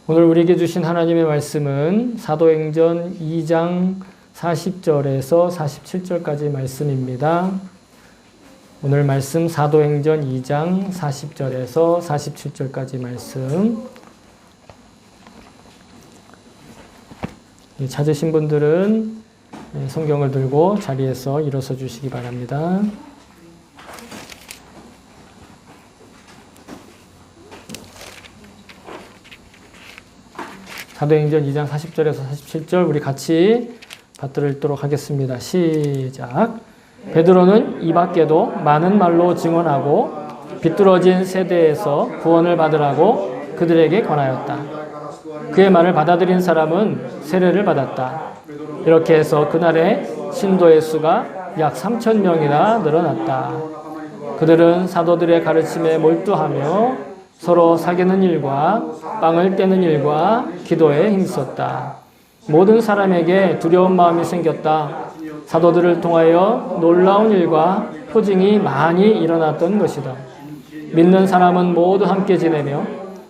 오늘 우리에게 주신 하나님의 말씀은 사도행전 2장 40절에서 47절까지 말씀입니다. 오늘 말씀 사도행전 2장 40절에서 47절까지 말씀. 찾으신 분들은 성경을 들고 자리에서 일어서 주시기 바랍니다. 사도행전 2장 40절에서 47절 우리 같이 받들도록 하겠습니다. 시작. 베드로는 이 밖에도 많은 말로 증언하고 비뚤어진 세대에서 구원을 받으라고 그들에게 권하였다. 그의 말을 받아들인 사람은 세례를 받았다. 이렇게 해서 그날에 신도의 수가 약 3,000명이나 늘어났다. 그들은 사도들의 가르침에 몰두하며 서로 사귀는 일과 빵을 떼는 일과 기도에 힘썼다. 모든 사람에게 두려운 마음이 생겼다. 사도들을 통하여 놀라운 일과 표징이 많이 일어났던 것이다. 믿는 사람은 모두 함께 지내며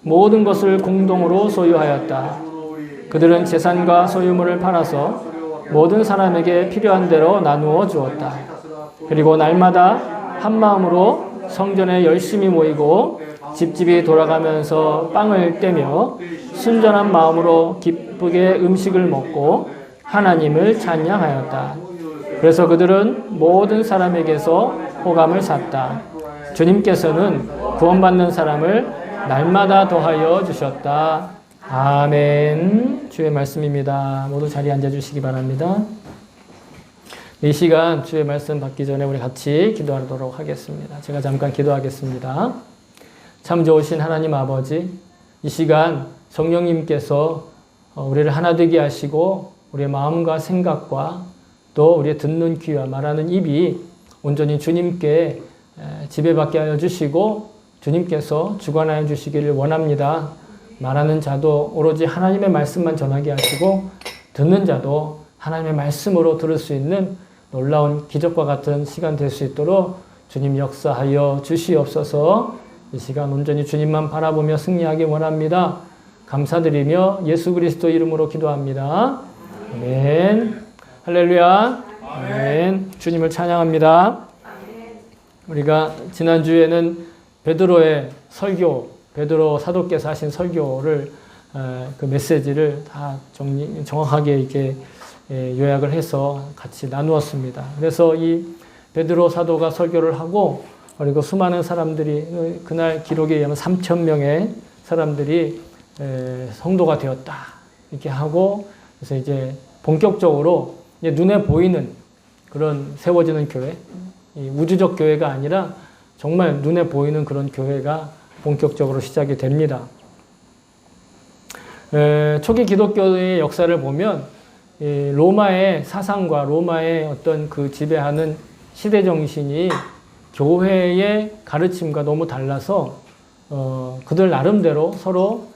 모든 것을 공동으로 소유하였다. 그들은 재산과 소유물을 팔아서 모든 사람에게 필요한 대로 나누어 주었다. 그리고 날마다 한 마음으로 성전에 열심히 모이고 집집이 돌아가면서 빵을 떼며 순전한 마음으로 기쁘게 음식을 먹고 하나님을 찬양하였다. 그래서 그들은 모든 사람에게서 호감을 샀다. 주님께서는 구원받는 사람을 날마다 더하여 주셨다. 아멘. 주의 말씀입니다. 모두 자리에 앉아주시기 바랍니다. 이 시간 주의 말씀 받기 전에 우리 같이 기도하도록 하겠습니다. 제가 잠깐 기도하겠습니다. 참 좋으신 하나님 아버지, 이 시간 성령님께서 우리를 하나 되게 하시고 우리의 마음과 생각과 또 우리의 듣는 귀와 말하는 입이 온전히 주님께 지배받게 하여 주시고 주님께서 주관하여 주시기를 원합니다. 말하는 자도 오로지 하나님의 말씀만 전하게 하시고 듣는 자도 하나님의 말씀으로 들을 수 있는 놀라운 기적과 같은 시간 될 수 있도록 주님 역사하여 주시옵소서. 이 시간 온전히 주님만 바라보며 승리하기 원합니다. 감사드리며 예수 그리스도 이름으로 기도합니다. 아멘. 할렐루야. 아멘. 주님을 찬양합니다. 우리가 지난주에는 베드로의 설교, 베드로 사도께서 하신 설교를 그 메시지를 다 정확하게 이렇게 요약을 해서 같이 나누었습니다. 그래서 이 베드로 사도가 설교를 하고 그리고 수많은 사람들이 그날 기록에 의하면 3,000명의 사람들이 성도가 되었다 이렇게 하고 그래서 이제 본격적으로 이제 눈에 보이는 그런 세워지는 교회, 이 우주적 교회가 아니라 정말 눈에 보이는 그런 교회가 본격적으로 시작이 됩니다. 초기 기독교의 역사를 보면 로마의 사상과 로마의 어떤 그 지배하는 시대 정신이 교회의 가르침과 너무 달라서 그들 나름대로 서로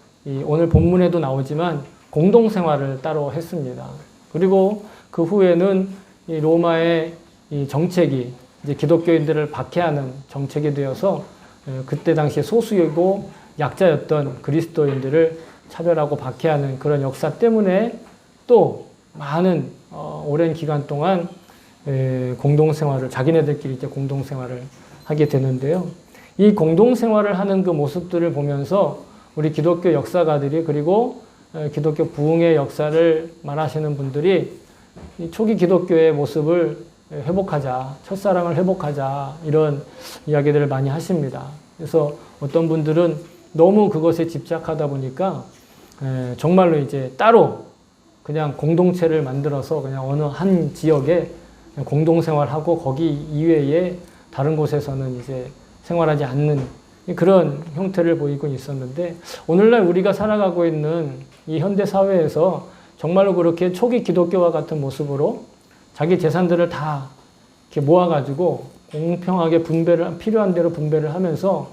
오늘 본문에도 나오지만 공동생활을 따로 했습니다. 그리고 그 후에는 이 로마의 이 정책이 이제 기독교인들을 박해하는 정책이 되어서 그때 당시에 소수이고 약자였던 그리스도인들을 차별하고 박해하는 그런 역사 때문에 또 많은 오랜 기간 동안 공동생활을 자기네들끼리 이제 공동생활을 하게 되는데요. 이 공동생활을 하는 그 모습들을 보면서 우리 기독교 역사가들이 그리고 기독교 부흥의 역사를 말하시는 분들이 이 초기 기독교의 모습을 회복하자, 첫사랑을 회복하자 이런 이야기들을 많이 하십니다. 그래서 어떤 분들은 너무 그것에 집착하다 보니까 정말로 이제 따로 그냥 공동체를 만들어서 그냥 어느 한 지역에 공동생활하고 거기 이외에 다른 곳에서는 이제 생활하지 않는 그런 형태를 보이고 있었는데 오늘날 우리가 살아가고 있는 이 현대 사회에서 정말로 그렇게 초기 기독교와 같은 모습으로 자기 재산들을 다 이렇게 모아가지고 공평하게 필요한 대로 분배를 하면서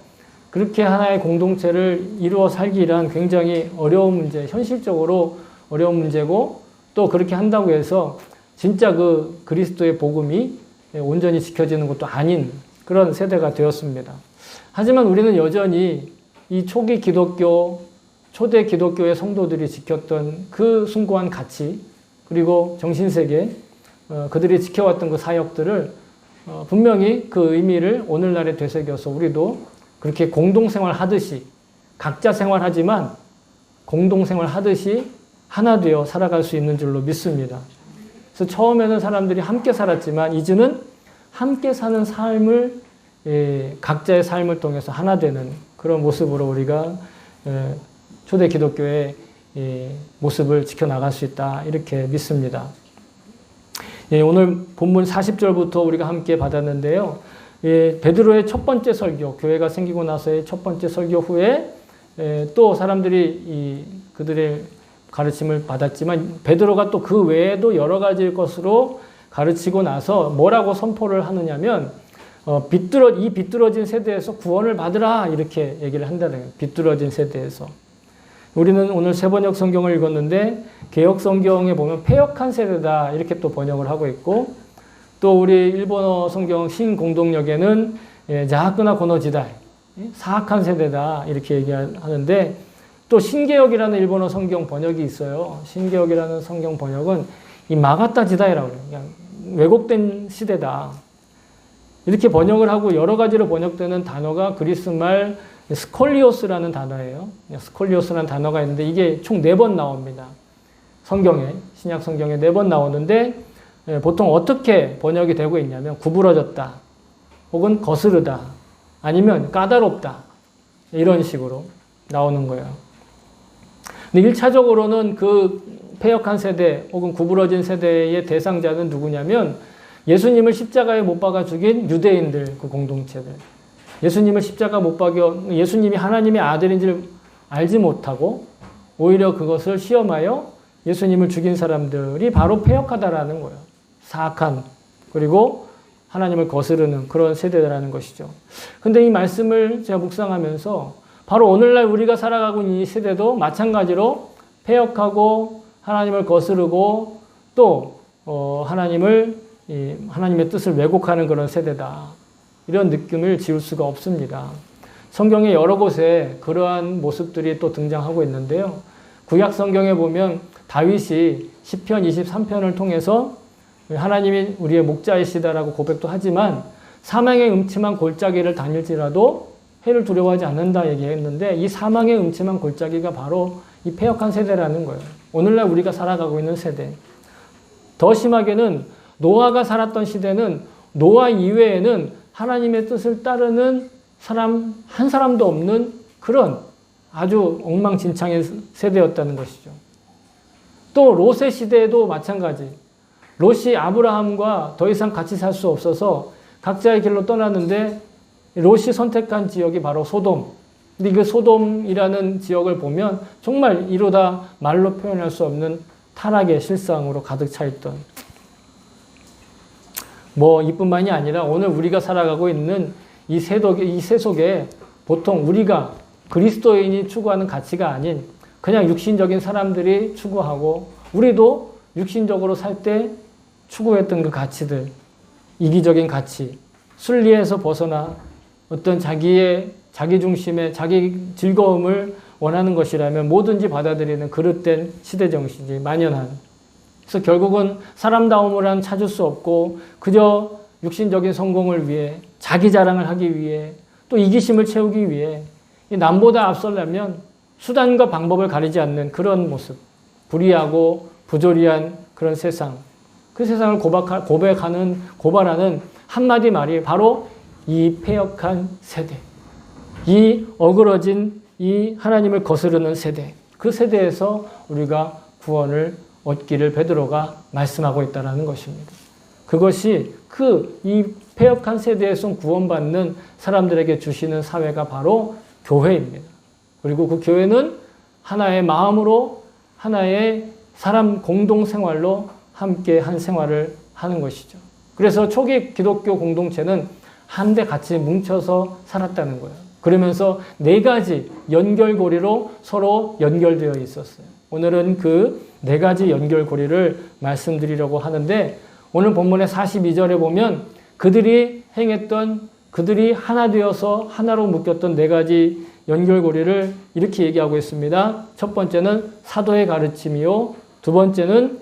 그렇게 하나의 공동체를 이루어 살기란 굉장히 어려운 문제, 현실적으로 어려운 문제고 또 그렇게 한다고 해서 진짜 그 그리스도의 복음이 온전히 지켜지는 것도 아닌 그런 세대가 되었습니다. 하지만 우리는 여전히 이 초기 기독교, 초대 기독교의 성도들이 지켰던 그 숭고한 가치, 그리고 정신세계, 그들이 지켜왔던 그 사역들을 분명히 그 의미를 오늘날에 되새겨서 우리도 그렇게 공동생활 하듯이, 각자 생활하지만 공동생활 하듯이 하나 되어 살아갈 수 있는 줄로 믿습니다. 그래서 처음에는 사람들이 함께 살았지만 이제는 함께 사는 삶을, 각자의 삶을 통해서 하나 되는 그런 모습으로 우리가 초대 기독교의 모습을 지켜나갈 수 있다, 이렇게 믿습니다. 오늘 본문 40절부터 우리가 함께 받았는데요. 베드로의 첫 번째 설교, 교회가 생기고 나서의 첫 번째 설교 후에 또 사람들이 그들의 가르침을 받았지만 베드로가 또 그 외에도 여러 가지일 것으로 가르치고 나서 뭐라고 선포를 하느냐면 이 비뚤어진 세대에서 구원을 받으라, 이렇게 얘기를 한다는 거예요. 비뚤어진 세대에서. 우리는 오늘 세번역 성경을 읽었는데 개역 성경에 보면 패역한 세대다, 이렇게 또 번역을 하고 있고, 또 우리 일본어 성경 신공동역에는 자하크나 고노지다이, 사악한 세대다, 이렇게 얘기하는데, 또 신개역이라는 일본어 성경 번역이 있어요. 신개역이라는 성경 번역은 이 마가타 지다이라고 해요. 그냥 왜곡된 시대다, 이렇게 번역을 하고, 여러 가지로 번역되는 단어가 그리스말 스콜리오스라는 단어예요. 스콜리오스라는 단어가 있는데 이게 총 4번 나옵니다. 성경에, 신약 성경에 4번 나오는데 보통 어떻게 번역이 되고 있냐면 구부러졌다, 혹은 거스르다, 아니면 까다롭다, 이런 식으로 나오는 거예요. 근데 1차적으로는 그 패역한 세대 혹은 구부러진 세대의 대상자는 누구냐면 예수님을 십자가에 못 박아 죽인 유대인들, 그 공동체들. 예수님을 십자가 못 박여, 예수님이 하나님의 아들인지를 알지 못하고 오히려 그것을 시험하여 예수님을 죽인 사람들이 바로 패역하다라는 거예요. 사악한, 그리고 하나님을 거스르는 그런 세대라는 것이죠. 근데 이 말씀을 제가 묵상하면서 바로 오늘날 우리가 살아가고 있는 이 세대도 마찬가지로 패역하고 하나님을 거스르고 또 하나님의 뜻을 왜곡하는 그런 세대다, 이런 느낌을 지울 수가 없습니다. 성경의 여러 곳에 그러한 모습들이 또 등장하고 있는데요. 구약 성경에 보면 다윗이 시편 23편을 통해서 하나님이 우리의 목자이시다라고 고백도 하지만 사망의 음침한 골짜기를 다닐지라도 해를 두려워하지 않는다 얘기했는데, 이 사망의 음침한 골짜기가 바로 이 패역한 세대라는 거예요. 오늘날 우리가 살아가고 있는 세대. 더 심하게는 노아가 살았던 시대는 노아 이외에는 하나님의 뜻을 따르는 사람 한 사람도 없는 그런 아주 엉망진창의 세대였다는 것이죠. 또 롯의 시대에도 마찬가지. 롯이 아브라함과 더 이상 같이 살 수 없어서 각자의 길로 떠났는데 롯이 선택한 지역이 바로 소돔. 근데 그 소돔이라는 지역을 보면 정말 이루다 말로 표현할 수 없는 타락의 실상으로 가득 차 있던, 이뿐만이 아니라 오늘 우리가 살아가고 있는 이 세속에 보통 우리가 그리스도인이 추구하는 가치가 아닌 그냥 육신적인 사람들이 추구하고, 우리도 육신적으로 살 때 추구했던 그 가치들, 이기적인 가치, 순리에서 벗어나 어떤 자기 중심의 자기 즐거움을 원하는 것이라면 뭐든지 받아들이는 그릇된 시대 정신이 만연한. 그래서 결국은 사람다움을 찾을 수 없고 그저 육신적인 성공을 위해, 자기 자랑을 하기 위해, 또 이기심을 채우기 위해 남보다 앞서려면 수단과 방법을 가리지 않는 그런 모습, 불의하고 부조리한 그런 세상, 그 세상을 고발하는 한마디 말이 바로 이 패역한 세대, 이 어그러진 이 하나님을 거스르는 세대, 그 세대에서 우리가 구원을 얻기를 베드로가 말씀하고 있다는 것입니다. 그것이 이 패역한 세대에서 구원받는 사람들에게 주시는 사회가 바로 교회입니다. 그리고 그 교회는 하나의 마음으로, 하나의 사람 공동생활로 함께 한 생활을 하는 것이죠. 그래서 초기 기독교 공동체는 한데 같이 뭉쳐서 살았다는 거예요. 그러면서 4가지 연결고리로 서로 연결되어 있었어요. 오늘은 그 4가지 연결고리를 말씀드리려고 하는데, 오늘 본문의 42절에 보면 그들이 하나 되어서 하나로 묶였던 4가지 연결고리를 이렇게 얘기하고 있습니다. 첫 번째는 사도의 가르침이요. 두 번째는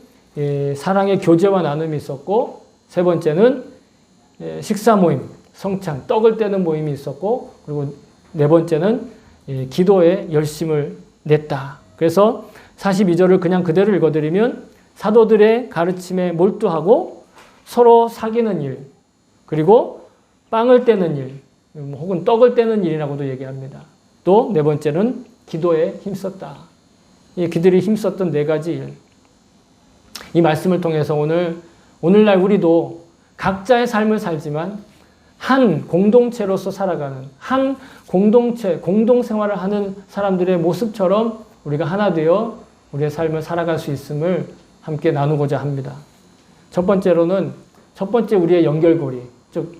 사랑의 교제와 나눔이 있었고, 세 번째는 식사 모임, 성찬, 떡을 떼는 모임이 있었고, 그리고 네 번째는 기도에 열심을 냈다. 그래서 42절을 그냥 그대로 읽어드리면 사도들의 가르침에 몰두하고 서로 사귀는 일, 그리고 빵을 떼는 일, 혹은 떡을 떼는 일이라고도 얘기합니다. 또 네 번째는 기도에 힘썼다. 그들이 힘썼던 네 가지 일. 이 말씀을 통해서 오늘날 우리도 각자의 삶을 살지만 한 공동체로서 살아가는, 한 공동체, 공동생활을 하는 사람들의 모습처럼 우리가 하나 되어 우리의 삶을 살아갈 수 있음을 함께 나누고자 합니다. 첫 번째 우리의 연결고리, 즉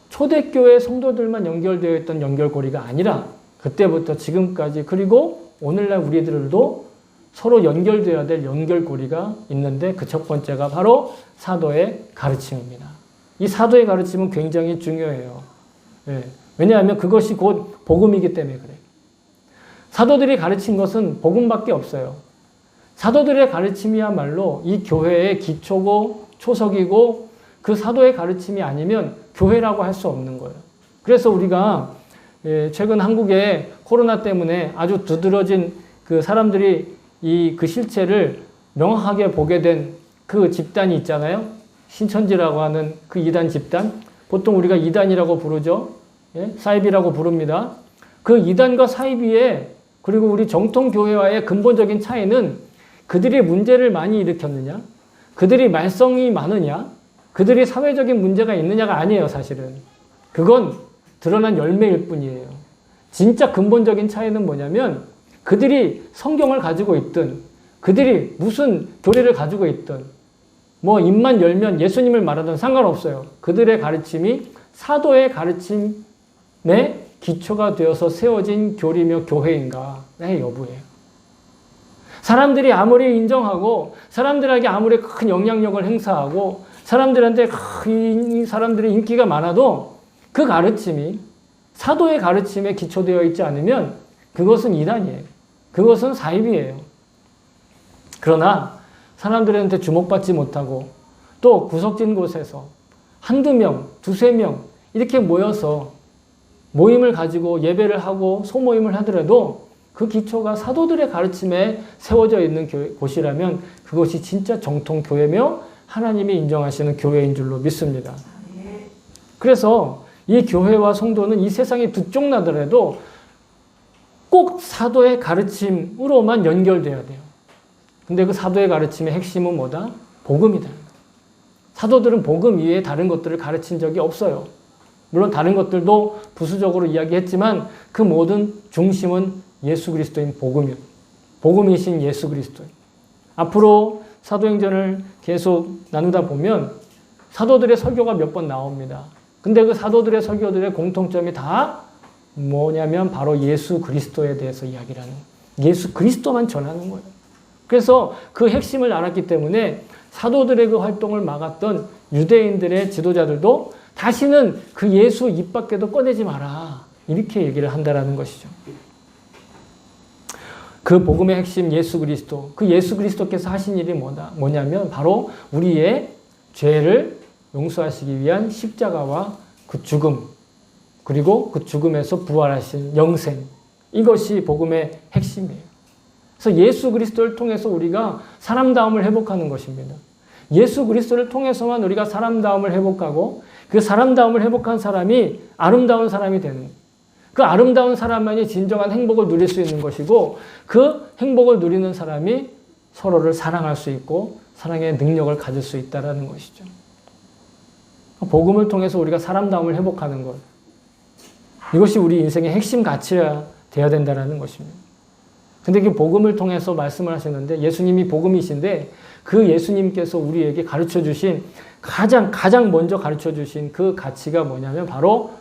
초대교회 성도들만 연결되어 있던 연결고리가 아니라 그때부터 지금까지, 그리고 오늘날 우리들도 서로 연결되어야 될 연결고리가 있는데, 그 첫 번째가 바로 사도의 가르침입니다. 이 사도의 가르침은 굉장히 중요해요. 왜냐하면 그것이 곧 복음이기 때문에 그래요. 사도들이 가르친 것은 복음밖에 없어요. 사도들의 가르침이야말로 이 교회의 기초고 초석이고, 그 사도의 가르침이 아니면 교회라고 할 수 없는 거예요. 그래서 우리가 최근 한국에 코로나 때문에 아주 두드러진 그 사람들이 그 실체를 명확하게 보게 된 그 집단이 있잖아요. 신천지라고 하는 그 이단 집단. 보통 우리가 이단이라고 부르죠. 사이비라고 부릅니다. 그 이단과 사이비의, 그리고 우리 정통교회와의 근본적인 차이는 그들이 문제를 많이 일으켰느냐, 그들이 말썽이 많으냐, 그들이 사회적인 문제가 있느냐가 아니에요, 사실은. 그건 드러난 열매일 뿐이에요. 진짜 근본적인 차이는 뭐냐면 그들이 성경을 가지고 있든, 그들이 무슨 교리를 가지고 있든, 입만 열면 예수님을 말하든 상관없어요. 그들의 가르침이 사도의 가르침의 기초가 되어서 세워진 교리며 교회인가의 여부예요. 사람들이 아무리 인정하고, 사람들에게 아무리 큰 영향력을 행사하고, 사람들한테 이 사람들의 인기가 많아도 그 가르침이 사도의 가르침에 기초되어 있지 않으면 그것은 이단이에요. 그것은 사이비예요. 그러나 사람들한테 주목받지 못하고 또 구석진 곳에서 한두 명, 두세 명 이렇게 모여서 모임을 가지고 예배를 하고 소모임을 하더라도 그 기초가 사도들의 가르침에 세워져 있는 곳이라면 그것이 진짜 정통교회며 하나님이 인정하시는 교회인 줄로 믿습니다. 그래서 이 교회와 성도는 이 세상이 두 쪽 나더라도 꼭 사도의 가르침으로만 연결돼야 돼요. 근데 그 사도의 가르침의 핵심은 뭐다? 복음이다. 사도들은 복음 이외에 다른 것들을 가르친 적이 없어요. 물론 다른 것들도 부수적으로 이야기했지만 그 모든 중심은 예수 그리스도인 복음이요. 복음이신 예수 그리스도인. 앞으로 사도행전을 계속 나누다 보면 사도들의 설교가 몇 번 나옵니다. 근데 그 사도들의 설교들의 공통점이 다 뭐냐면 바로 예수 그리스도에 대해서 이야기를 하는, 예수 그리스도만 전하는 거예요. 그래서 그 핵심을 알았기 때문에 사도들의 그 활동을 막았던 유대인들의 지도자들도 다시는 그 예수 입 밖에도 꺼내지 마라, 이렇게 얘기를 한다라는 것이죠. 그 복음의 핵심 예수 그리스도, 그 예수 그리스도께서 하신 일이 뭐냐면 바로 우리의 죄를 용서하시기 위한 십자가와 그 죽음, 그리고 그 죽음에서 부활하신 영생, 이것이 복음의 핵심이에요. 그래서 예수 그리스도를 통해서 우리가 사람다움을 회복하는 것입니다. 예수 그리스도를 통해서만 우리가 사람다움을 회복하고, 그 사람다움을 회복한 사람이 아름다운 사람이 되는, 그 아름다운 사람만이 진정한 행복을 누릴 수 있는 것이고, 그 행복을 누리는 사람이 서로를 사랑할 수 있고 사랑의 능력을 가질 수 있다는 것이죠. 복음을 통해서 우리가 사람다움을 회복하는 것, 이것이 우리 인생의 핵심 가치가 되어야 된다는 것입니다. 근데 그 복음을 통해서 말씀을 하셨는데, 예수님이 복음이신데 그 예수님께서 우리에게 가르쳐 주신 가장 먼저 가르쳐 주신 그 가치가 뭐냐면 바로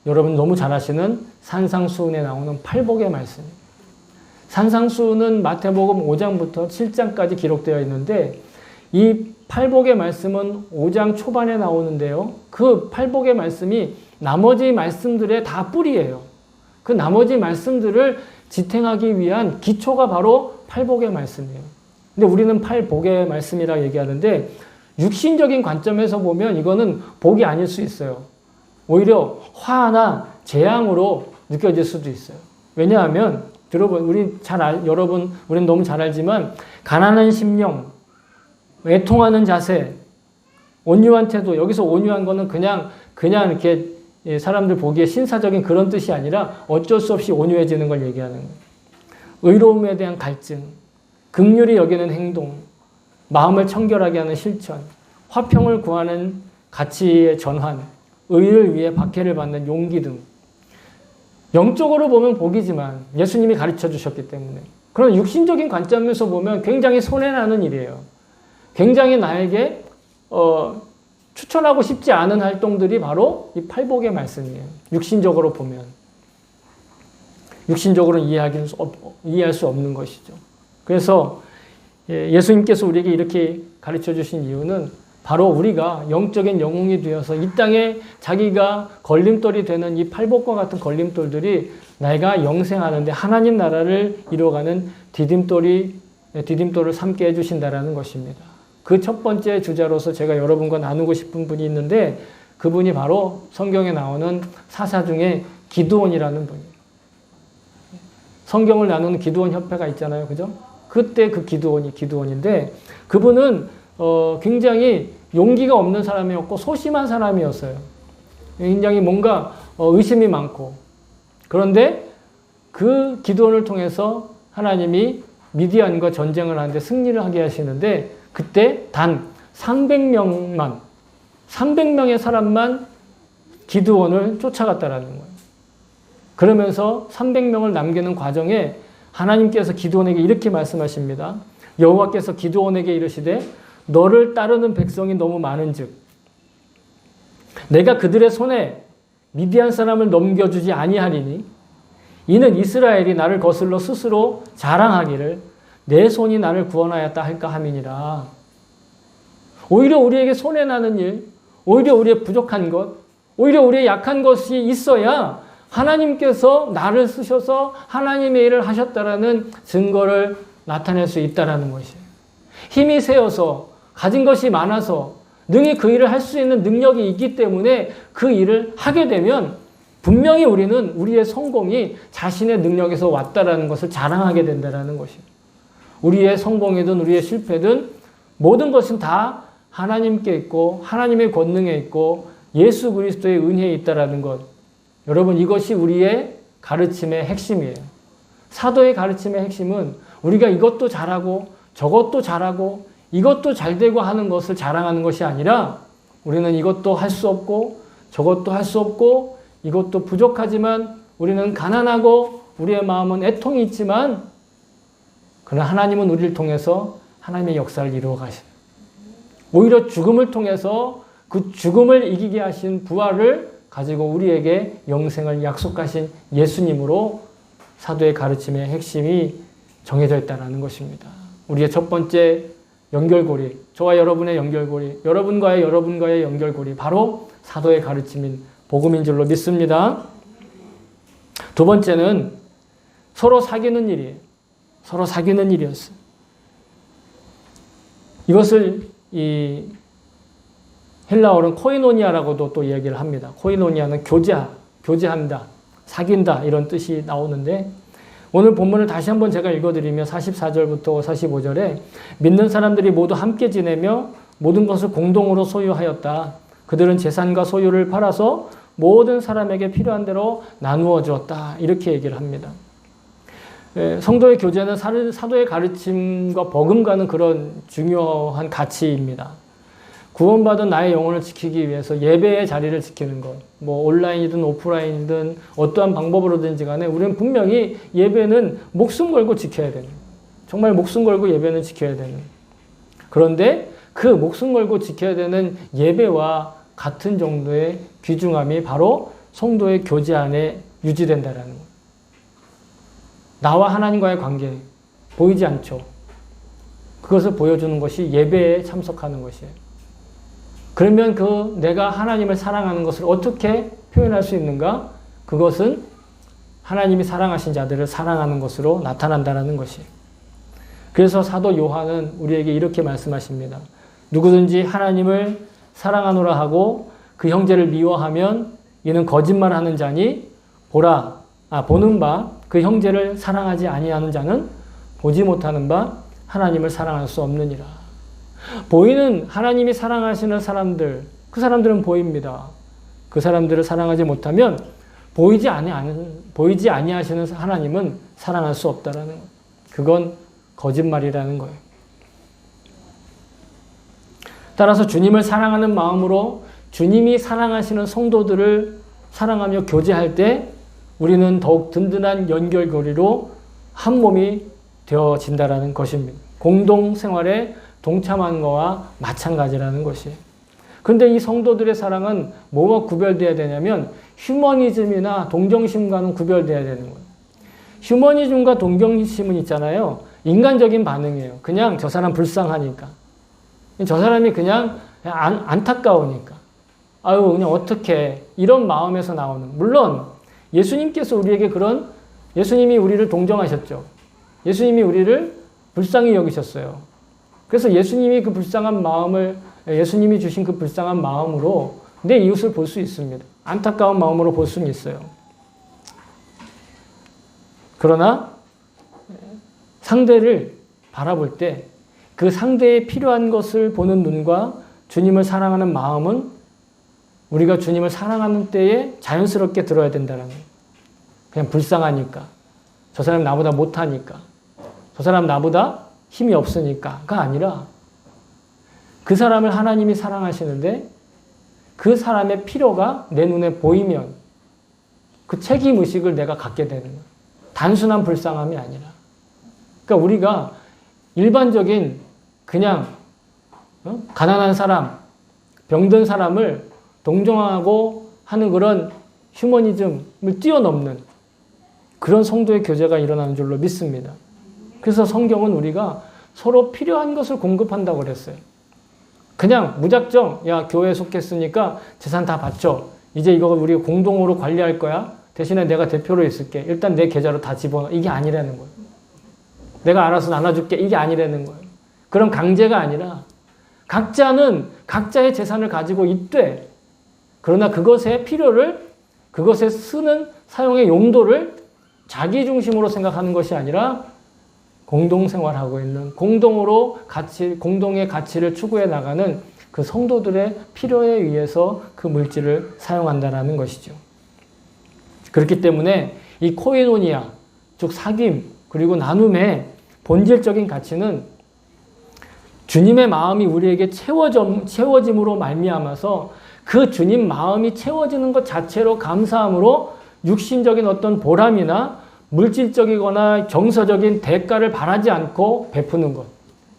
여러분 너무 잘 아시는 산상수훈에 나오는 팔복의 말씀입니다. 산상수훈은 마태복음 5장부터 7장까지 기록되어 있는데, 이 팔복의 말씀은 5장 초반에 나오는데요. 그 팔복의 말씀이 나머지 말씀들의 다 뿌리예요. 그 나머지 말씀들을 지탱하기 위한 기초가 바로 팔복의 말씀이에요. 근데 우리는 팔복의 말씀이라 얘기하는데 육신적인 관점에서 보면 이거는 복이 아닐 수 있어요. 오히려 화나 재앙으로 느껴질 수도 있어요. 왜냐하면 여러분, 우리는 너무 잘 알지만 가난한 심령, 애통하는 자세, 온유한 태도, 여기서 온유한 거는 그냥 이렇게 사람들 보기에 신사적인 그런 뜻이 아니라 어쩔 수 없이 온유해지는 걸 얘기하는 거예요. 의로움에 대한 갈증, 긍휼히 여기는 행동, 마음을 청결하게 하는 실천, 화평을 구하는 가치의 전환, 의를 위해 박해를 받는 용기 등 영적으로 보면 복이지만 예수님이 가르쳐 주셨기 때문에 그런 육신적인 관점에서 보면 굉장히 손해나는 일이에요. 굉장히 나에게 추천하고 싶지 않은 활동들이 바로 이 팔복의 말씀이에요. 육신적으로 보면. 육신적으로는 이해할 수 없는 것이죠. 그래서 예수님께서 우리에게 이렇게 가르쳐 주신 이유는 바로 우리가 영적인 영웅이 되어서 이 땅에 자기가 걸림돌이 되는 이 팔복과 같은 걸림돌들이 내가 영생하는데 하나님 나라를 이루어가는 디딤돌을 삼게 해주신다라는 것입니다. 그 첫 번째 주자로서 제가 여러분과 나누고 싶은 분이 있는데 그분이 바로 성경에 나오는 사사 중에 기드온이라는 분이에요. 성경을 나누는 기드온 협회가 있잖아요. 그죠? 그때 그 기드온인데 그분은 굉장히 용기가 없는 사람이었고 소심한 사람이었어요. 굉장히 뭔가 의심이 많고 그런데 그 기드온을 통해서 하나님이 미디안과 전쟁을 하는데 승리를 하게 하시는데 그때 단 300명의 사람만 기드온을 쫓아갔다라는 거예요. 그러면서 300명을 남기는 과정에 하나님께서 기드온에게 이렇게 말씀하십니다. 여호와께서 기드온에게 이르시되 너를 따르는 백성이 너무 많은즉 내가 그들의 손에 미디안 사람을 넘겨주지 아니하리니 이는 이스라엘이 나를 거슬러 스스로 자랑하기를 내 손이 나를 구원하였다 할까 함이니라. 오히려 우리에게 손해나는 일, 오히려 우리의 부족한 것, 오히려 우리의 약한 것이 있어야 하나님께서 나를 쓰셔서 하나님의 일을 하셨다라는 증거를 나타낼 수 있다라는 것이에요. 힘이 세어서 가진 것이 많아서 능히 그 일을 할 수 있는 능력이 있기 때문에 그 일을 하게 되면 분명히 우리는 우리의 성공이 자신의 능력에서 왔다라는 것을 자랑하게 된다라는 것이에요. 우리의 성공이든 우리의 실패든 모든 것은 다 하나님께 있고 하나님의 권능에 있고 예수 그리스도의 은혜에 있다라는 것. 여러분 이것이 우리의 가르침의 핵심이에요. 사도의 가르침의 핵심은 우리가 이것도 잘하고 저것도 잘하고 이것도 잘되고 하는 것을 자랑하는 것이 아니라 우리는 이것도 할 수 없고 저것도 할 수 없고 이것도 부족하지만 우리는 가난하고 우리의 마음은 애통이 있지만 그러나 하나님은 우리를 통해서 하나님의 역사를 이루어 가시는 오히려 죽음을 통해서 그 죽음을 이기게 하신 부활을 가지고 우리에게 영생을 약속하신 예수님으로 사도의 가르침의 핵심이 정해져 있다는 것입니다. 우리의 첫 번째 연결고리, 저와 여러분의 연결고리, 여러분과의 연결고리, 바로 사도의 가르침인 복음인 줄로 믿습니다. 두 번째는 서로 사귀는 일이에요. 서로 사귀는 일이었어요. 이것을 이 헬라어는 코이노니아라고도 또 이야기를 합니다. 코이노니아는 교제한다, 사귄다 이런 뜻이 나오는데 오늘 본문을 다시 한번 제가 읽어드리면 44절부터 45절에 믿는 사람들이 모두 함께 지내며 모든 것을 공동으로 소유하였다. 그들은 재산과 소유를 팔아서 모든 사람에게 필요한 대로 나누어 주었다. 이렇게 얘기를 합니다. 성도의 교제는 사도의 가르침과 버금가는 그런 중요한 가치입니다. 구원받은 나의 영혼을 지키기 위해서 예배의 자리를 지키는 것, 뭐 온라인이든 오프라인이든 어떠한 방법으로든지 간에 우리는 분명히 예배는 목숨 걸고 지켜야 되는, 정말 목숨 걸고 예배는 지켜야 되는. 그런데 그 목숨 걸고 지켜야 되는 예배와 같은 정도의 귀중함이 바로 성도의 교제 안에 유지된다라는 것. 나와 하나님과의 관계 보이지 않죠. 그것을 보여주는 것이 예배에 참석하는 것이에요. 그러면 내가 하나님을 사랑하는 것을 어떻게 표현할 수 있는가? 그것은 하나님이 사랑하신 자들을 사랑하는 것으로 나타난다는 것이. 그래서 사도 요한은 우리에게 이렇게 말씀하십니다. 누구든지 하나님을 사랑하노라 하고 그 형제를 미워하면 이는 거짓말하는 자니 보는 바 그 형제를 사랑하지 아니하는 자는 보지 못하는 바 하나님을 사랑할 수 없느니라. 보이는 하나님이 사랑하시는 사람들, 그 사람들은 보입니다. 그 사람들을 사랑하지 못하면 보이지 아니하시는 하나님은 사랑할 수 없다라는 것. 그건 거짓말이라는 거예요. 따라서 주님을 사랑하는 마음으로 주님이 사랑하시는 성도들을 사랑하며 교제할 때 우리는 더욱 든든한 연결고리로 한 몸이 되어진다라는 것입니다. 공동생활에 동참하는 것과 마찬가지라는 것이. 그런데 이 성도들의 사랑은 뭐와 구별되어야 되냐면 휴머니즘이나 동정심과는 구별되어야 되는 거예요. 휴머니즘과 동정심은 있잖아요. 인간적인 반응이에요. 그냥 저 사람 불쌍하니까. 저 사람이 그냥 안타까우니까. 아유, 그냥 어떡해. 이런 마음에서 나오는. 물론 예수님께서 우리에게 예수님이 우리를 동정하셨죠. 예수님이 우리를 불쌍히 여기셨어요. 그래서 예수님이 주신 그 불쌍한 마음으로 내 이웃을 볼 수 있습니다. 안타까운 마음으로 볼 수는 있어요. 그러나 상대를 바라볼 때 그 상대에 필요한 것을 보는 눈과 주님을 사랑하는 마음은 우리가 주님을 사랑하는 때에 자연스럽게 들어야 된다는 거예요. 그냥 불쌍하니까. 저 사람 나보다 못하니까. 저 사람 나보다 힘이 없으니까가 아니라 그 사람을 하나님이 사랑하시는데 그 사람의 필요가 내 눈에 보이면 그 책임의식을 내가 갖게 되는 거예요. 단순한 불쌍함이 아니라. 그러니까 우리가 일반적인 그냥 가난한 사람, 병든 사람을 동정하고 하는 그런 휴머니즘을 뛰어넘는 그런 성도의 교제가 일어나는 줄로 믿습니다. 그래서 성경은 우리가 서로 필요한 것을 공급한다고 그랬어요. 그냥 무작정 야 교회에 속했으니까 재산 다 바쳐. 이제 이거 우리 공동으로 관리할 거야. 대신에 내가 대표로 있을게. 일단 내 계좌로 다 집어넣어. 이게 아니라는 거예요. 내가 알아서 나눠줄게. 이게 아니라는 거예요. 그런 강제가 아니라 각자는 각자의 재산을 가지고 있되 그러나 그것의 필요를 그것에 쓰는 사용의 용도를 자기 중심으로 생각하는 것이 아니라 공동생활하고 있는 공동의 가치를 추구해 나가는 그 성도들의 필요에 의해서 그 물질을 사용한다는 것이죠. 그렇기 때문에 이 코이노니아, 즉 사귐 그리고 나눔의 본질적인 가치는 주님의 마음이 우리에게 채워짐으로 말미암아서 그 주님 마음이 채워지는 것 자체로 감사함으로 육신적인 어떤 보람이나 물질적이거나 정서적인 대가를 바라지 않고 베푸는 것.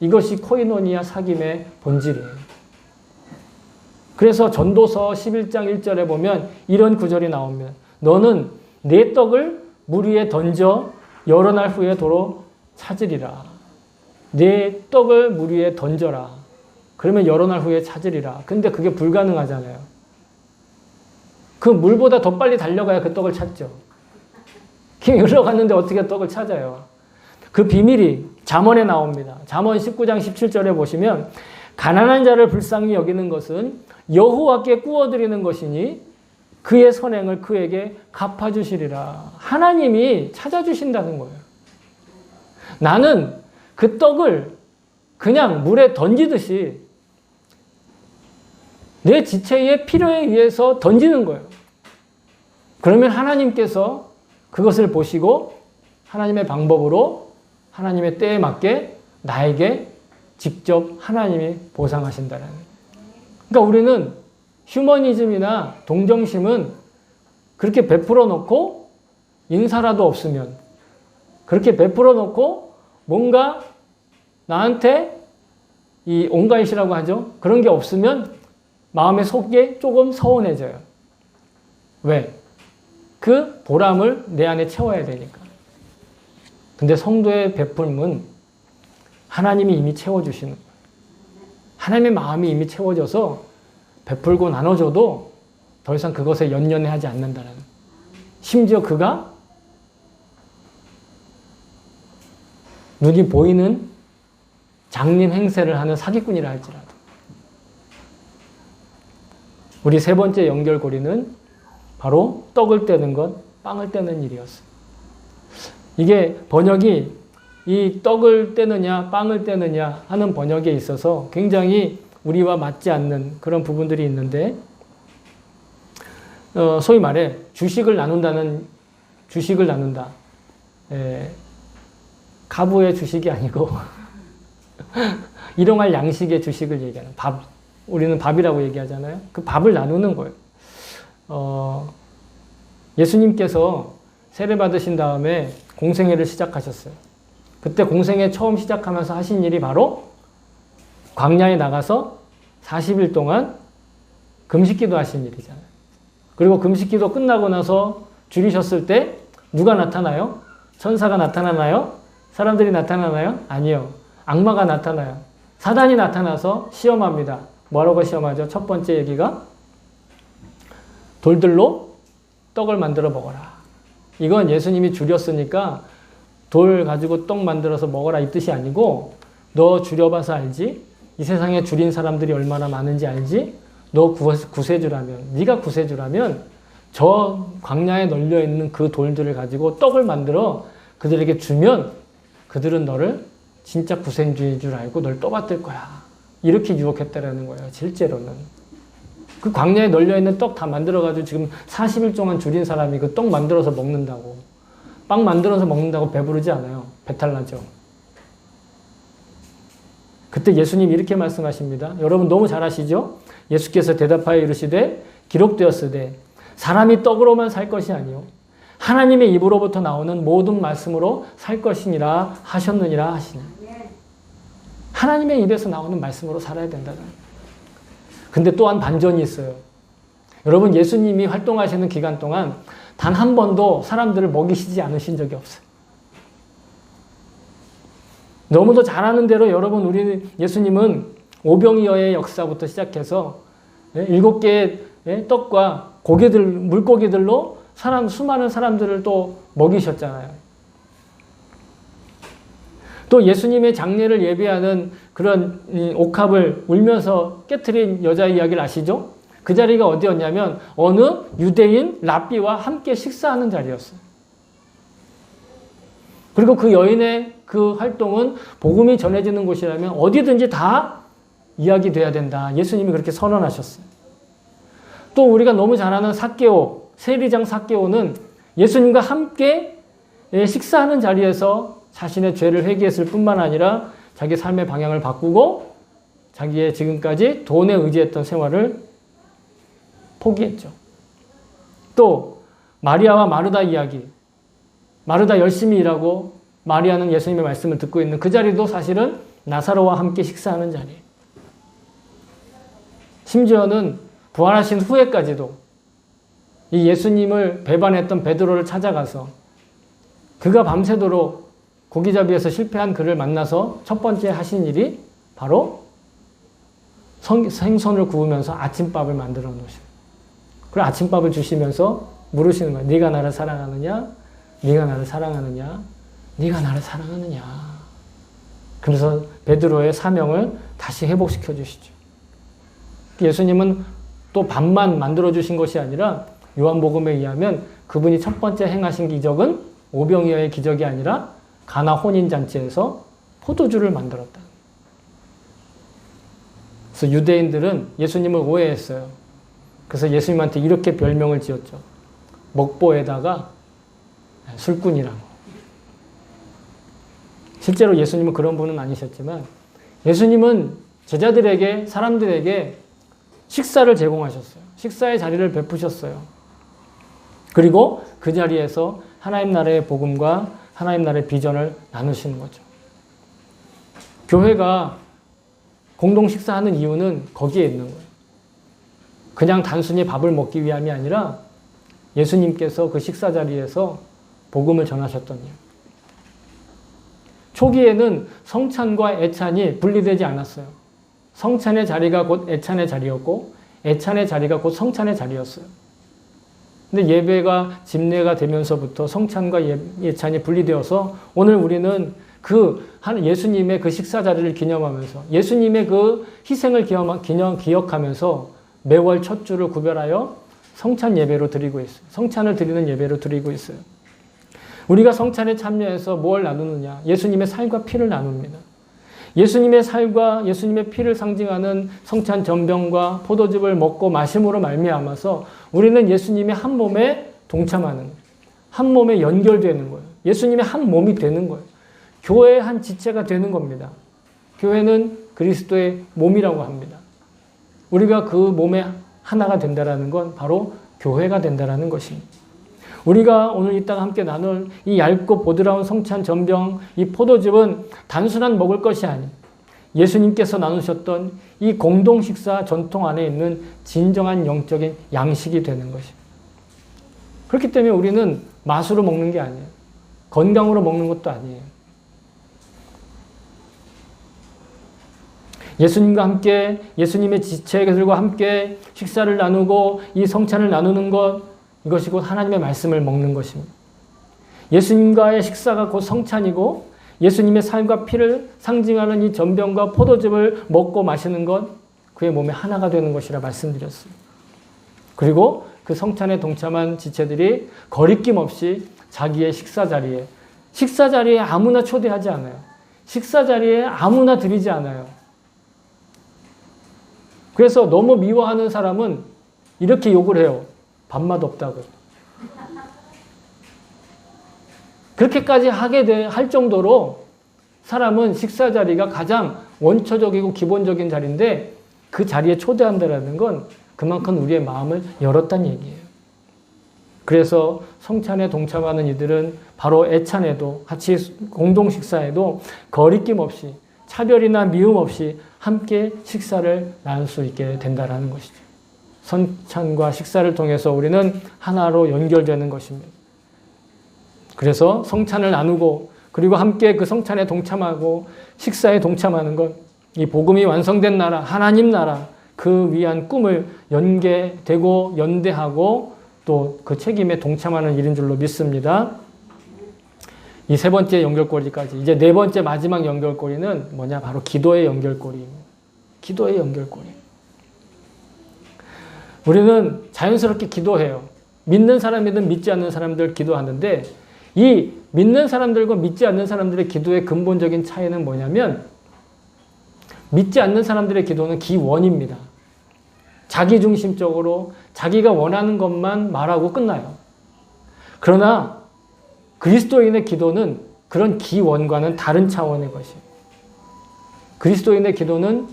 이것이 코이노니아 사귐의 본질이에요. 그래서 전도서 11장 1절에 보면 이런 구절이 나옵니다. 너는 내 떡을 물 위에 던져 여러 날 후에 도로 찾으리라. 내 떡을 물 위에 던져라. 그러면 여러 날 후에 찾으리라. 근데 그게 불가능하잖아요. 그 물보다 더 빨리 달려가야 그 떡을 찾죠. 그냥 흘러갔는데 어떻게 떡을 찾아요. 그 비밀이 잠언에 나옵니다. 잠언 19장 17절에 보시면 가난한 자를 불쌍히 여기는 것은 여호와께 구워드리는 것이니 그의 선행을 그에게 갚아주시리라. 하나님이 찾아주신다는 거예요. 나는 그 떡을 그냥 물에 던지듯이 내 지체의 필요에 의해서 던지는 거예요. 그러면 하나님께서 그것을 보시고 하나님의 방법으로 하나님의 때에 맞게 나에게 직접 하나님이 보상하신다는 거예요. 그러니까 우리는 휴머니즘이나 동정심은 그렇게 베풀어 놓고 인사라도 없으면 그렇게 베풀어 놓고 뭔가 나한테 이 온가이시라고 하죠. 그런 게 없으면 마음의 속에 조금 서운해져요. 왜? 그 보람을 내 안에 채워야 되니까. 근데 성도의 베풀음은 하나님이 이미 채워주시는 거예요. 하나님의 마음이 이미 채워져서 베풀고 나눠줘도 더 이상 그것에 연연해 하지 않는다는. 심지어 그가 눈이 보이는 장림 행세를 하는 사기꾼이라 할지라도 우리 세 번째 연결고리는 바로 떡을 떼는 것, 빵을 떼는 일이었어요. 이게 번역이 이 떡을 떼느냐 빵을 떼느냐 하는 번역에 있어서 굉장히 우리와 맞지 않는 그런 부분들이 있는데 소위 말해 주식을 나눈다. 가부의 주식이 아니고 일용할 양식의 주식을 얘기하는 밥. 우리는 밥이라고 얘기하잖아요. 그 밥을 나누는 거예요. 예수님께서 세례 받으신 다음에 공생애를 시작하셨어요. 그때 공생애 처음 시작하면서 하신 일이 바로 광야에 나가서 40일 동안 금식기도 하신 일이잖아요. 그리고 금식기도 끝나고 나서 줄이셨을 때 누가 나타나요? 천사가 나타나나요? 사람들이 나타나나요? 아니요. 악마가 나타나요. 사단이 나타나서 시험합니다. 뭐라고 시험하죠? 첫 번째 얘기가 돌들로 떡을 만들어 먹어라. 이건 예수님이 줄였으니까 돌 가지고 떡 만들어서 먹어라 이 뜻이 아니고 너 줄여봐서 알지? 이 세상에 줄인 사람들이 얼마나 많은지 알지? 너 구세주라면, 네가 구세주라면 저 광야에 널려있는 그 돌들을 가지고 떡을 만들어 그들에게 주면 그들은 너를 진짜 구세주인 줄 알고 널 떠받들 거야. 이렇게 유혹했다라는 거예요. 실제로는. 그 광야에 널려있는 떡 다 만들어가지고 지금 40일 동안 줄인 사람이 그 떡 만들어서 먹는다고. 빵 만들어서 먹는다고 배부르지 않아요. 배탈 나죠. 그때 예수님 이렇게 말씀하십니다. 여러분 너무 잘 아시죠? 예수께서 대답하여 이르시되 기록되었으되 사람이 떡으로만 살 것이 아니요 하나님의 입으로부터 나오는 모든 말씀으로 살 것이니라 하셨느니라 하시네. 하나님의 입에서 나오는 말씀으로 살아야 된다는. 근데 또한 반전이 있어요. 여러분 예수님이 활동하시는 기간 동안 단 한 번도 사람들을 먹이시지 않으신 적이 없어요. 너무도 잘 아는 대로 여러분 우리 예수님은 오병이어의 역사부터 시작해서 7개의 떡과 물고기들로 수많은 사람들을 또 먹이셨잖아요. 또 예수님의 장례를 예비하는 그런 옥합을 울면서 깨트린 여자 이야기를 아시죠? 그 자리가 어디였냐면 어느 유대인 랍비와 함께 식사하는 자리였어요. 그리고 그 여인의 그 활동은 복음이 전해지는 곳이라면 어디든지 다 이야기돼야 된다. 예수님이 그렇게 선언하셨어요. 또 우리가 너무 잘 아는 삭개오, 세리장 삭개오는 예수님과 함께 식사하는 자리에서 자신의 죄를 회개했을 뿐만 아니라 자기 삶의 방향을 바꾸고 자기의 지금까지 돈에 의지했던 생활을 포기했죠. 또 마리아와 마르다 이야기. 마르다 열심히 일하고 마리아는 예수님의 말씀을 듣고 있는 그 자리도 사실은 나사로와 함께 식사하는 자리예요. 심지어는 부활하신 후에까지도 이 예수님을 배반했던 베드로를 찾아가서 그가 밤새도록 고기잡이에서 실패한 그를 만나서 첫 번째 하신 일이 바로 생선을 구우면서 아침밥을 만들어 놓으시고 그리고 아침밥을 주시면서 물으시는 거예요. 네가 나를 사랑하느냐? 네가 나를 사랑하느냐? 네가 나를 사랑하느냐? 그래서 베드로의 사명을 다시 회복시켜 주시죠. 예수님은 또 밥만 만들어 주신 것이 아니라 요한복음에 의하면 그분이 첫 번째 행하신 기적은 오병이어의 기적이 아니라 가나 혼인잔치에서 포도주를 만들었다. 그래서 유대인들은 예수님을 오해했어요. 그래서 예수님한테 이렇게 별명을 지었죠. 먹보에다가 술꾼이라고. 실제로 예수님은 그런 분은 아니셨지만 예수님은 제자들에게, 사람들에게 식사를 제공하셨어요. 식사의 자리를 베푸셨어요. 그리고 그 자리에서 하나님 나라의 복음과 하나님 나라의 비전을 나누시는 거죠. 교회가 공동 식사하는 이유는 거기에 있는 거예요. 그냥 단순히 밥을 먹기 위함이 아니라 예수님께서 그 식사 자리에서 복음을 전하셨던 이유. 초기에는 성찬과 애찬이 분리되지 않았어요. 성찬의 자리가 곧 애찬의 자리였고 애찬의 자리가 곧 성찬의 자리였어요. 근데 예배가 집례가 되면서부터 성찬과 예찬이 분리되어서 오늘 우리는 예수님의 그 식사 자리를 기념하면서 예수님의 그 희생을 기억하면서 매월 첫 주를 구별하여 성찬 예배로 드리고 있어요. 성찬을 드리는 예배로 드리고 있어요. 우리가 성찬에 참여해서 뭘 나누느냐? 예수님의 살과 피를 나눕니다. 예수님의 살과 예수님의 피를 상징하는 성찬 전병과 포도즙을 먹고 마심으로 말미암아서 우리는 예수님의 한 몸에 동참하는 거예요. 한 몸에 연결되는 거예요. 예수님의 한 몸이 되는 거예요. 교회의 한 지체가 되는 겁니다. 교회는 그리스도의 몸이라고 합니다. 우리가 그 몸의 하나가 된다는 건 바로 교회가 된다는 것입니다. 우리가 오늘 이따가 함께 나눌 이 얇고 보드라운 성찬 전병, 이 포도즙은 단순한 먹을 것이 아닌 예수님께서 나누셨던 이 공동 식사 전통 안에 있는 진정한 영적인 양식이 되는 것입니다. 그렇기 때문에 우리는 맛으로 먹는 게 아니에요. 건강으로 먹는 것도 아니에요. 예수님과 함께, 예수님의 지체들과 함께 식사를 나누고 이 성찬을 나누는 것, 이것이 곧 하나님의 말씀을 먹는 것입니다. 예수님과의 식사가 곧 성찬이고 예수님의 살과 피를 상징하는 이 전병과 포도즙을 먹고 마시는 것, 그의 몸에 하나가 되는 것이라 말씀드렸습니다. 그리고 그 성찬에 동참한 지체들이 거리낌 없이 자기의 식사 자리에 아무나 초대하지 않아요. 식사 자리에 아무나 드리지 않아요. 그래서 너무 미워하는 사람은 이렇게 욕을 해요. 밥맛 없다고. 그렇게까지 할 정도로 사람은 식사 자리가 가장 원초적이고 기본적인 자리인데 그 자리에 초대한다는 건 그만큼 우리의 마음을 열었다는 얘기예요. 그래서 성찬에 동참하는 이들은 바로 애찬에도 같이 공동 식사에도 거리낌 없이 차별이나 미움 없이 함께 식사를 나눌 수 있게 된다는 것이죠. 성찬과 식사를 통해서 우리는 하나로 연결되는 것입니다. 그래서 성찬을 나누고 그리고 함께 그 성찬에 동참하고 식사에 동참하는 것, 이 복음이 완성된 나라, 하나님 나라, 그 위한 꿈을 연계되고 연대하고 또 그 책임에 동참하는 일인 줄로 믿습니다. 이 세 번째 연결고리까지, 이제 네 번째 마지막 연결고리는 뭐냐? 바로 기도의 연결고리입니다. 기도의 연결고리. 우리는 자연스럽게 기도해요. 믿는 사람이든 믿지 않는 사람들 기도하는데 이 믿는 사람들과 믿지 않는 사람들의 기도의 근본적인 차이는 뭐냐면 믿지 않는 사람들의 기도는 기원입니다. 자기중심적으로 자기가 원하는 것만 말하고 끝나요. 그러나 그리스도인의 기도는 그런 기원과는 다른 차원의 것이에요. 그리스도인의 기도는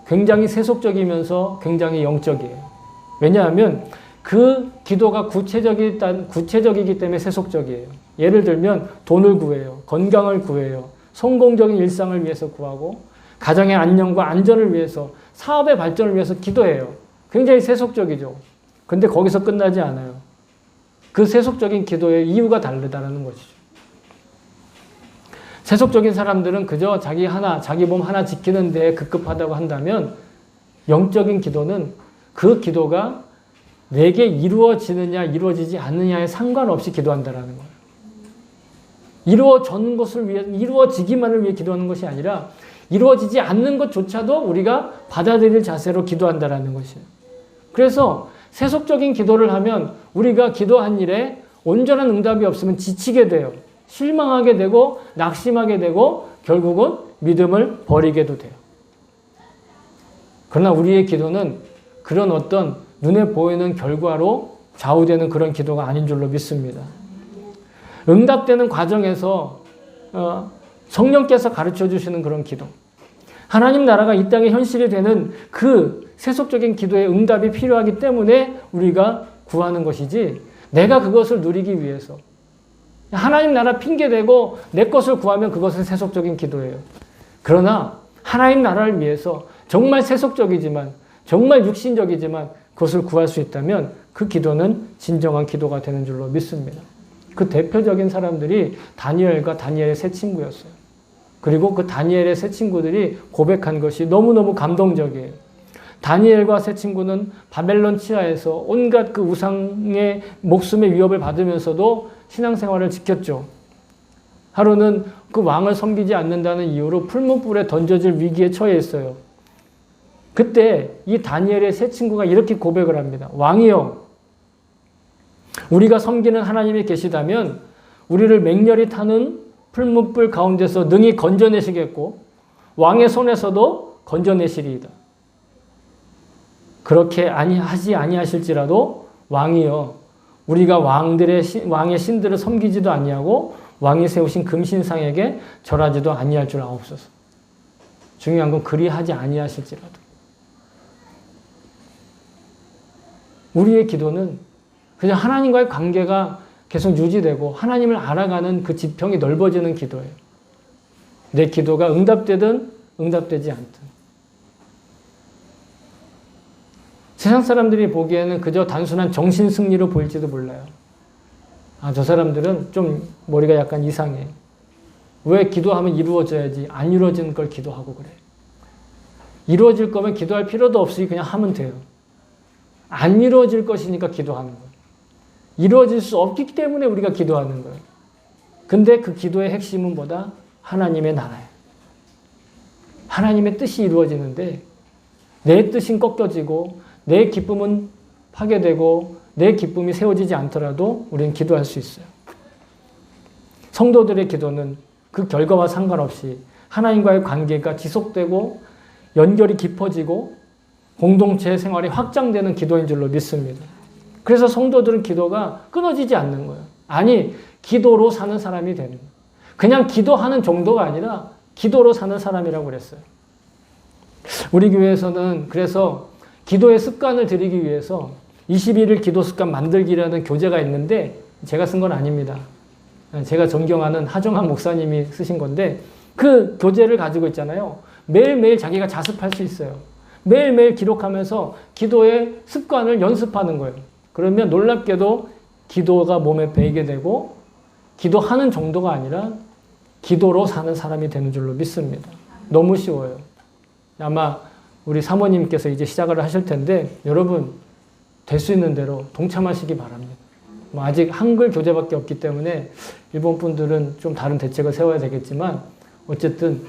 굉장히 세속적이면서 굉장히 영적이에요. 왜냐하면 그 기도가 구체적이기 때문에 세속적이에요. 예를 들면 돈을 구해요. 건강을 구해요. 성공적인 일상을 위해서 구하고 가정의 안녕과 안전을 위해서 사업의 발전을 위해서 기도해요. 굉장히 세속적이죠. 근데 거기서 끝나지 않아요. 그 세속적인 기도의 이유가 다르다는 것이죠. 세속적인 사람들은 그저 자기 몸 하나 지키는 데 급급하다고 한다면 영적인 기도는 그 기도가 내게 이루어지느냐 이루어지지 않느냐에 상관없이 기도한다는 거예요. 이루어지기만을 위해 기도하는 것이 아니라 이루어지지 않는 것조차도 우리가 받아들일 자세로 기도한다는 것이에요. 그래서 세속적인 기도를 하면 우리가 기도한 일에 온전한 응답이 없으면 지치게 돼요. 실망하게 되고 낙심하게 되고 결국은 믿음을 버리게도 돼요. 그러나 우리의 기도는 그런 어떤 눈에 보이는 결과로 좌우되는 그런 기도가 아닌 줄로 믿습니다. 응답되는 과정에서 성령께서 가르쳐 주시는 그런 기도, 하나님 나라가 이 땅에 현실이 되는 그 세속적인 기도의 응답이 필요하기 때문에 우리가 구하는 것이지 내가 그것을 누리기 위해서 하나님 나라 핑계대고 내 것을 구하면 그것은 세속적인 기도예요. 그러나 하나님 나라를 위해서 정말 세속적이지만 정말 육신적이지만 그것을 구할 수 있다면 그 기도는 진정한 기도가 되는 줄로 믿습니다. 그 대표적인 사람들이 다니엘과 다니엘의 세 친구였어요. 그리고 그 다니엘의 세 친구들이 고백한 것이 너무너무 감동적이에요. 다니엘과 세 친구는 바벨론 치하에서 온갖 그 우상의 목숨의 위협을 받으면서도 신앙생활을 지켰죠. 하루는 그 왕을 섬기지 않는다는 이유로 풀무불에 던져질 위기에 처해 있어요. 그때 이 다니엘의 세 친구가 이렇게 고백을 합니다. 왕이여, 우리가 섬기는 하나님이 계시다면 우리를 맹렬히 타는 풀무불 가운데서 능히 건져내시겠고 왕의 손에서도 건져내시리이다. 그렇게 하지 아니하실지라도 왕이여, 우리가 왕의 신들을 섬기지도 아니하고 왕이 세우신 금신상에게 절하지도 아니할 줄 아옵소서. 중요한 건 그리하지 아니하실지라도. 우리의 기도는 그냥 하나님과의 관계가 계속 유지되고 하나님을 알아가는 그 지평이 넓어지는 기도예요. 내 기도가 응답되든 응답되지 않든. 세상 사람들이 보기에는 그저 단순한 정신 승리로 보일지도 몰라요. 아, 저 사람들은 좀 머리가 약간 이상해. 왜 기도하면 이루어져야지 안 이루어지는 걸 기도하고 그래. 이루어질 거면 기도할 필요도 없이 그냥 하면 돼요. 안 이루어질 것이니까 기도하는 거예요. 이루어질 수 없기 때문에 우리가 기도하는 거예요. 근데 그 기도의 핵심은 뭐다? 하나님의 나라예요. 하나님의 뜻이 이루어지는데 내 뜻은 꺾여지고 내 기쁨은 파괴되고 내 기쁨이 세워지지 않더라도 우리는 기도할 수 있어요. 성도들의 기도는 그 결과와 상관없이 하나님과의 관계가 지속되고 연결이 깊어지고 공동체 생활이 확장되는 기도인 줄로 믿습니다. 그래서 성도들은 기도가 끊어지지 않는 거예요. 아니, 기도로 사는 사람이 되는 거예요. 그냥 기도하는 정도가 아니라 기도로 사는 사람이라고 그랬어요. 우리 교회에서는 그래서 기도의 습관을 들이기 위해서 21일 기도 습관 만들기라는 교재가 있는데 제가 쓴 건 아닙니다. 제가 존경하는 하정한 목사님이 쓰신 건데 그 교재를 가지고 있잖아요. 매일매일 자기가 자습할 수 있어요. 매일매일 기록하면서 기도의 습관을 연습하는 거예요. 그러면 놀랍게도 기도가 몸에 배이게 되고 기도하는 정도가 아니라 기도로 사는 사람이 되는 줄로 믿습니다. 너무 쉬워요. 아마 우리 사모님께서 이제 시작을 하실 텐데 여러분 될 수 있는 대로 동참하시기 바랍니다. 아직 한글 교재밖에 없기 때문에 일본 분들은 좀 다른 대책을 세워야 되겠지만 어쨌든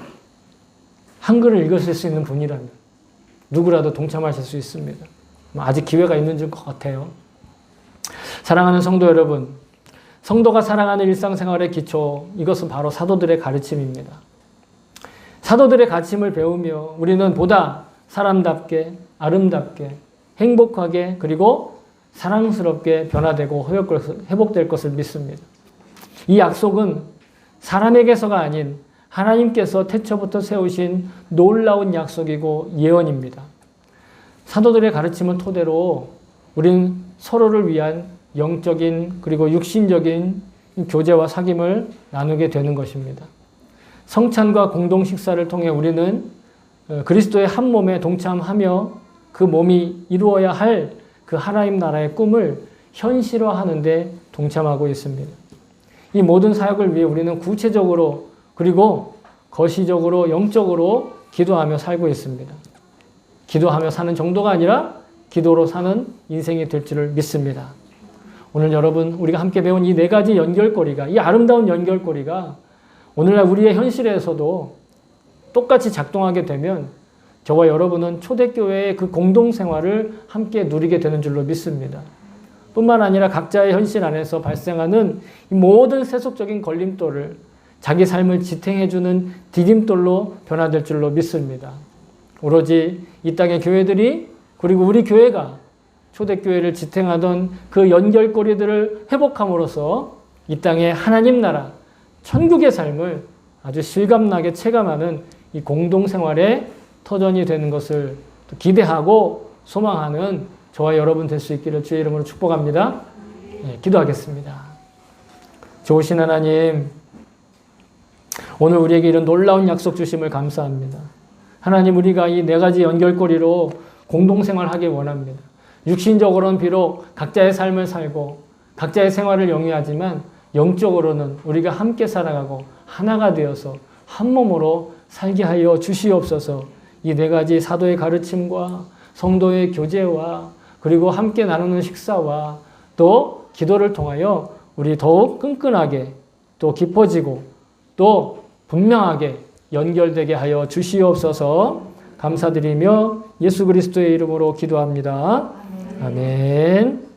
한글을 읽으실 수 있는 분이라면 누구라도 동참하실 수 있습니다. 아직 기회가 있는 것 같아요. 사랑하는 성도 여러분, 성도가 살아가는 일상생활의 기초, 이것은 바로 사도들의 가르침입니다. 사도들의 가르침을 배우며 우리는 보다 사람답게, 아름답게, 행복하게, 그리고 사랑스럽게 변화되고 회복될 것을 믿습니다. 이 약속은 사람에게서가 아닌 하나님께서 태초부터 세우신 놀라운 약속이고 예언입니다. 사도들의 가르침을 토대로 우리는 서로를 위한 영적인 그리고 육신적인 교제와 사귐을 나누게 되는 것입니다. 성찬과 공동 식사를 통해 우리는 그리스도의 한 몸에 동참하며 그 몸이 이루어야 할 그 하나님 나라의 꿈을 현실화하는 데 동참하고 있습니다. 이 모든 사역을 위해 우리는 구체적으로 그리고 거시적으로 영적으로 기도하며 살고 있습니다. 기도하며 사는 정도가 아니라 기도로 사는 인생이 될 줄을 믿습니다. 오늘 여러분 우리가 함께 배운 이 네 가지 연결고리가, 이 아름다운 연결고리가 오늘날 우리의 현실에서도 똑같이 작동하게 되면 저와 여러분은 초대교회의 그 공동생활을 함께 누리게 되는 줄로 믿습니다. 뿐만 아니라 각자의 현실 안에서 발생하는 이 모든 세속적인 걸림돌을 자기 삶을 지탱해주는 디딤돌로 변화될 줄로 믿습니다. 오로지 이 땅의 교회들이 그리고 우리 교회가 초대교회를 지탱하던 그 연결고리들을 회복함으로써 이 땅의 하나님 나라, 천국의 삶을 아주 실감나게 체감하는 이 공동생활의 터전이 되는 것을 기대하고 소망하는 저와 여러분 될 수 있기를 주의 이름으로 축복합니다. 네, 기도하겠습니다. 좋으신 하나님, 오늘 우리에게 이런 놀라운 약속 주심을 감사합니다. 하나님, 우리가 이 네 가지 연결고리로 공동생활하기 원합니다. 육신적으로는 비록 각자의 삶을 살고 각자의 생활을 영위하지만 영적으로는 우리가 함께 살아가고 하나가 되어서 한 몸으로 살게 하여 주시옵소서. 이 네 가지 사도의 가르침과 성도의 교제와 그리고 함께 나누는 식사와 또 기도를 통하여 우리 더욱 끈끈하게 또 깊어지고 또 분명하게 연결되게 하여 주시옵소서. 감사드리며 예수 그리스도의 이름으로 기도합니다. 아멘.